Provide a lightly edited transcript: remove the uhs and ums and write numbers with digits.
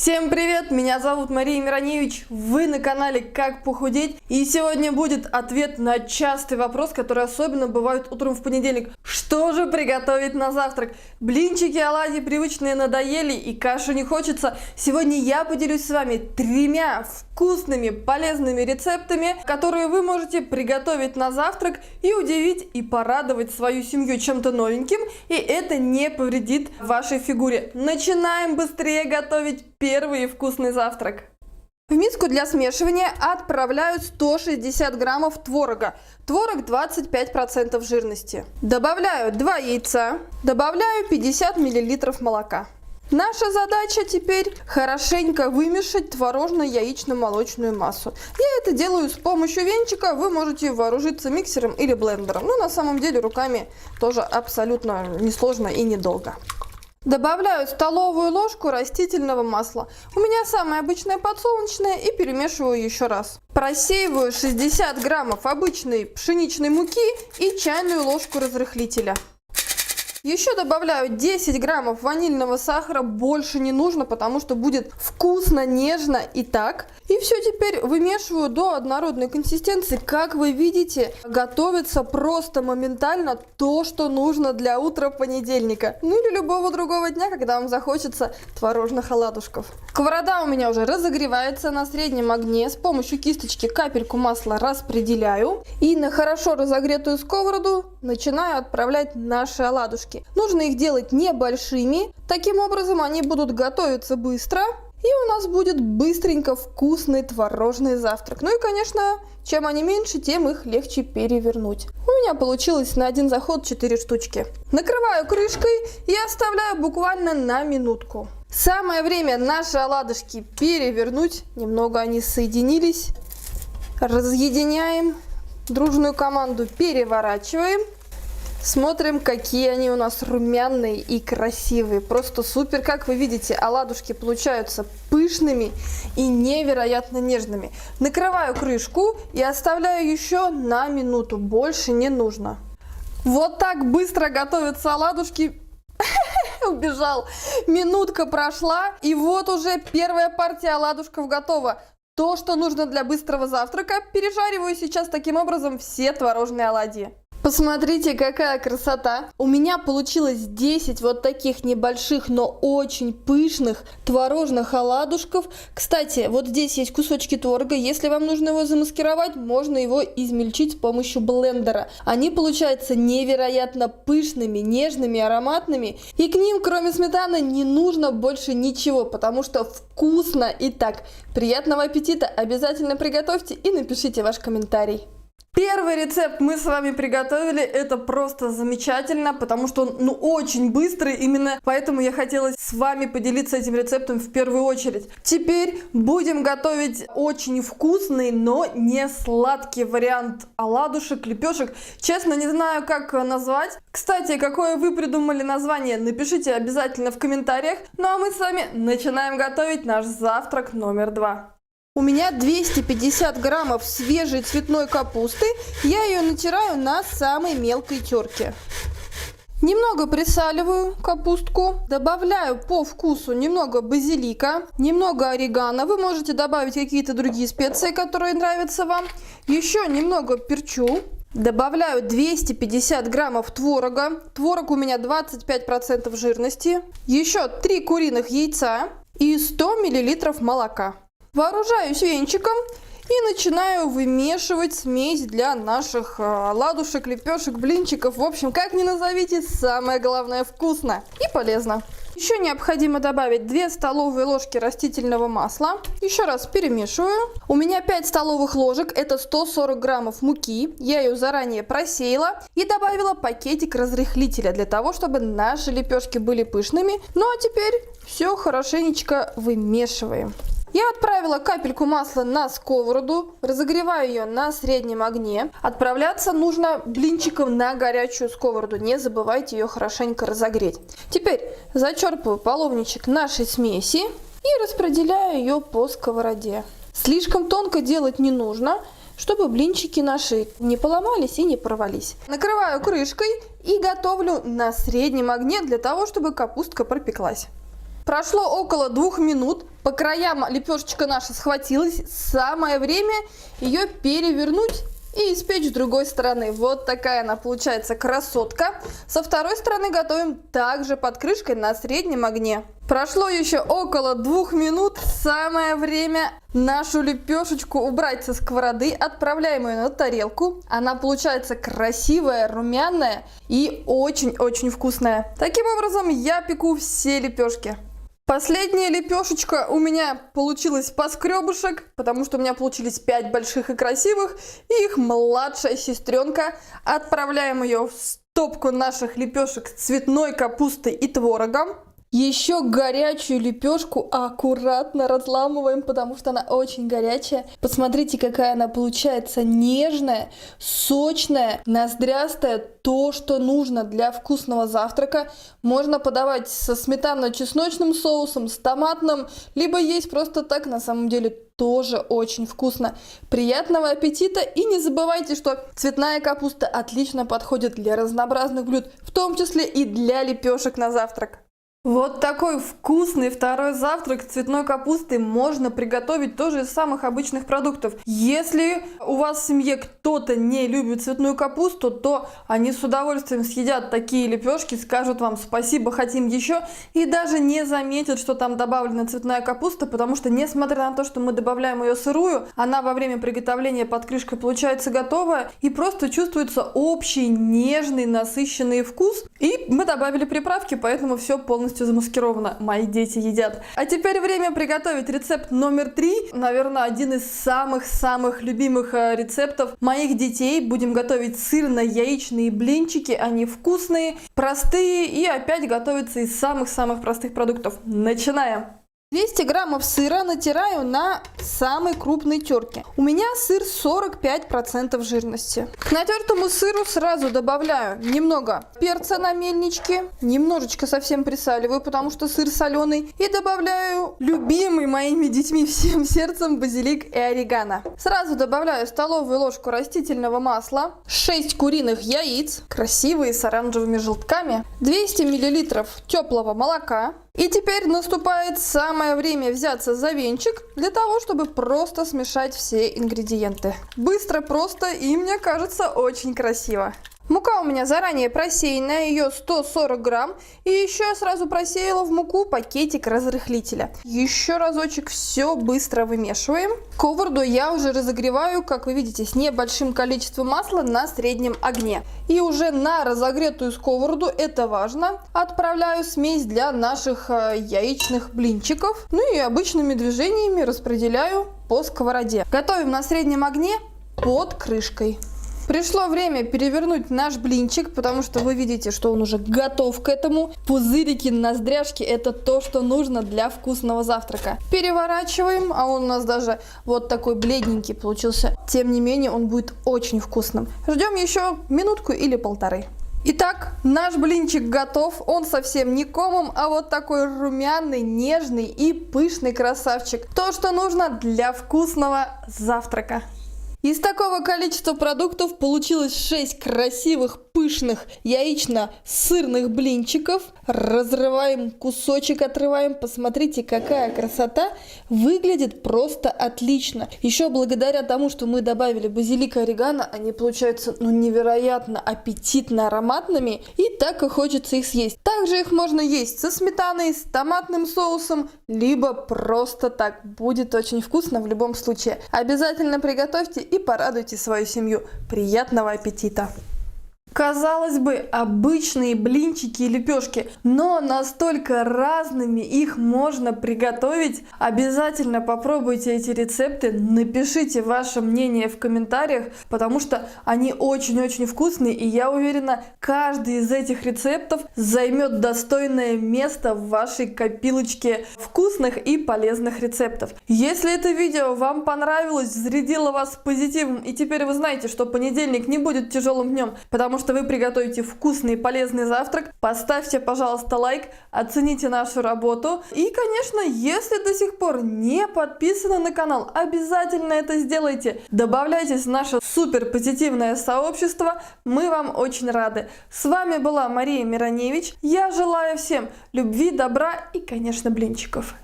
Всем привет, меня зовут Мария Мироневич, вы на канале Как похудеть, и сегодня будет ответ на частый вопрос, который особенно бывает утром в понедельник. Что же приготовить на завтрак? Блинчики, оладьи привычные надоели и кашу не хочется. Сегодня я поделюсь с вами 3 вкусными, полезными рецептами, которые вы можете приготовить на завтрак и удивить и порадовать свою семью чем-то новеньким, и это не повредит вашей фигуре. Начинаем быстрее готовить первый вкусный завтрак. В миску для смешивания отправляю 160 граммов творога. Творог 25% жирности. Добавляю 2 яйца. Добавляю 50 мл молока. Наша задача теперь хорошенько вымешать творожно-яично-молочную массу. Я это делаю с помощью венчика, вы можете вооружиться миксером или блендером. Но на самом деле руками тоже абсолютно несложно и недолго. Добавляю столовую ложку растительного масла. У меня самое обычное подсолнечное и перемешиваю еще раз. Просеиваю 60 граммов обычной пшеничной муки и чайную ложку разрыхлителя. Еще добавляю 10 граммов ванильного сахара, больше не нужно, потому что будет вкусно, нежно и так. И все теперь вымешиваю до однородной консистенции. Как вы видите, готовится просто моментально то, что нужно для утра понедельника. Ну или любого другого дня, когда вам захочется творожных оладушков. Сковорода у меня уже разогревается на среднем огне. С помощью кисточки капельку масла распределяю. И на хорошо разогретую сковороду начинаю отправлять наши оладушки. Нужно их делать небольшими. Таким образом они будут готовиться быстро. И у нас будет быстренько вкусный творожный завтрак. Ну и, конечно, чем они меньше, тем их легче перевернуть. У меня получилось на один заход 4 штучки. Накрываю крышкой и оставляю буквально на минутку. Самое время наши оладушки перевернуть. Немного они соединились. Разъединяем. Дружную команду переворачиваем. Смотрим, какие они у нас румяные и красивые. Просто супер. Как вы видите, оладушки получаются пышными и невероятно нежными. Накрываю крышку и оставляю еще на минуту. Больше не нужно. Вот так быстро готовятся оладушки. Убежал. Минутка прошла, и вот уже первая партия оладушков готова. То, что нужно для быстрого завтрака, пережариваю сейчас таким образом все творожные оладьи. Посмотрите, какая красота! У меня получилось 10 вот таких небольших, но очень пышных творожных оладушков. Кстати, вот здесь есть кусочки творога. Если вам нужно его замаскировать, можно его измельчить с помощью блендера. Они получаются невероятно пышными, нежными, ароматными. И к ним, кроме сметаны, не нужно больше ничего, потому что вкусно и так. Приятного аппетита! Обязательно приготовьте и напишите ваш комментарий. Первый рецепт мы с вами приготовили, это просто замечательно, потому что он очень быстрый, именно поэтому я хотела с вами поделиться этим рецептом в первую очередь. Теперь будем готовить очень вкусный, но не сладкий вариант оладушек, лепешек. Честно, не знаю, как назвать. Кстати, какое вы придумали название, напишите обязательно в комментариях. Ну а мы с вами начинаем готовить наш завтрак номер 2. У меня 250 граммов свежей цветной капусты. Я ее натираю на самой мелкой терке. Немного присаливаю капустку. Добавляю по вкусу немного базилика, немного орегано. Вы можете добавить какие-то другие специи, которые нравятся вам. Еще немного перчу. Добавляю 250 граммов творога. Творог у меня 25% жирности. Еще 3 куриных яйца и 100 мл молока. Вооружаюсь венчиком и начинаю вымешивать смесь для наших оладушек, лепешек, блинчиков. В общем, как ни назовите, самое главное вкусно и полезно. Еще необходимо добавить 2 столовые ложки растительного масла. Еще раз перемешиваю. У меня 5 столовых ложек, это 140 граммов муки. Я ее заранее просеяла и добавила пакетик разрыхлителя для того, чтобы наши лепешки были пышными. Ну а теперь все хорошенечко вымешиваем. Я отправила капельку масла на сковороду, разогреваю ее на среднем огне. Отправляться нужно блинчиком на горячую сковороду, не забывайте ее хорошенько разогреть. Теперь зачерпываю половничек нашей смеси и распределяю ее по сковороде. Слишком тонко делать не нужно, чтобы блинчики наши не поломались и не порвались. Накрываю крышкой и готовлю на среднем огне для того, чтобы капустка пропеклась. Прошло около 2 минут. По краям лепешечка наша схватилась, самое время ее перевернуть и испечь с другой стороны. Вот такая она получается красотка. Со второй стороны готовим также под крышкой на среднем огне. Прошло еще около 2 минут. Самое время нашу лепешечку убрать со сковороды. Отправляем ее на тарелку. Она получается красивая, румяная и очень-очень вкусная. Таким образом я пеку все лепешки. Последняя лепешечка у меня получилась поскребышек, потому что у меня получились 5 больших и красивых, и их младшая сестренка. Отправляем ее в стопку наших лепешек с цветной капустой и творогом. Еще горячую лепешку аккуратно разламываем, потому что она очень горячая. Посмотрите, какая она получается нежная, сочная, ноздрястая. То, что нужно для вкусного завтрака. Можно подавать со сметанно-чесночным соусом, с томатным, либо есть просто так, на самом деле тоже очень вкусно. Приятного аппетита и не забывайте, что цветная капуста отлично подходит для разнообразных блюд, в том числе и для лепешек на завтрак. Вот такой вкусный второй завтрак с цветной капустой можно приготовить тоже из самых обычных продуктов. Если у вас в семье кто-то не любит цветную капусту, то они с удовольствием съедят такие лепешки, скажут вам спасибо, хотим еще, и даже не заметят, что там добавлена цветная капуста, потому что, несмотря на то, что мы добавляем ее сырую, она во время приготовления под крышкой получается готовая, и просто чувствуется общий нежный насыщенный вкус. И мы добавили приправки, поэтому все полностью замаскировано. Мои дети едят. А теперь время приготовить рецепт номер 3. Наверное, один из самых-самых любимых рецептов моих детей. Будем готовить сырно-яичные блинчики. Они вкусные, простые и опять готовятся из самых-самых простых продуктов. Начинаем! 200 граммов сыра натираю на самой крупной терке. У меня сыр 45% жирности. К натертому сыру сразу добавляю немного перца на мельничке, немножечко совсем присаливаю, потому что сыр соленый, и добавляю любимый моими детьми всем сердцем базилик и орегано. Сразу добавляю столовую ложку растительного масла, 6 куриных яиц, красивые с оранжевыми желтками, 200 мл теплого молока. И теперь наступает самое время взяться за венчик для того, чтобы просто смешать все ингредиенты. Быстро, просто и, мне кажется, очень красиво. Мука у меня заранее просеянная, ее 140 грамм. И еще я сразу просеяла в муку пакетик разрыхлителя. Еще разочек все быстро вымешиваем. Сковороду я уже разогреваю, как вы видите, с небольшим количеством масла на среднем огне. И уже на разогретую сковороду, это важно, отправляю смесь для наших яичных блинчиков. Ну и обычными движениями распределяю по сковороде. Готовим на среднем огне под крышкой. Пришло время перевернуть наш блинчик, потому что вы видите, что он уже готов к этому. Пузырики, ноздряшки – это то, что нужно для вкусного завтрака. Переворачиваем, а он у нас даже вот такой бледненький получился. Тем не менее, он будет очень вкусным. Ждем еще минутку или полторы. Итак, наш блинчик готов. Он совсем не комом, а вот такой румяный, нежный и пышный красавчик. То, что нужно для вкусного завтрака. Из такого количества продуктов получилось 6 красивых, пышных, яично-сырных блинчиков. Разрываем кусочек, отрываем. Посмотрите, какая красота. Выглядит просто отлично. Еще благодаря тому, что мы добавили базилик и орегано, они получаются невероятно аппетитно ароматными. И так и хочется их съесть. Также их можно есть со сметаной, с томатным соусом, либо просто так. Будет очень вкусно в любом случае. Обязательно приготовьте и порадуйте свою семью. Приятного аппетита! Казалось бы, обычные блинчики и лепешки, но настолько разными их можно приготовить. Обязательно попробуйте эти рецепты, напишите ваше мнение в комментариях, потому что они очень-очень вкусные, и я уверена, каждый из этих рецептов займет достойное место в вашей копилочке вкусных и полезных рецептов. Если это видео вам понравилось, зарядило вас позитивом, и теперь вы знаете, что понедельник не будет тяжелым днем, потому что вы приготовите вкусный и полезный завтрак, поставьте, пожалуйста, лайк, оцените нашу работу. И, конечно, если до сих пор не подписаны на канал, обязательно это сделайте. Добавляйтесь в наше супер позитивное сообщество, мы вам очень рады. С вами была Мария Мироневич. Я желаю всем любви, добра и, конечно, блинчиков.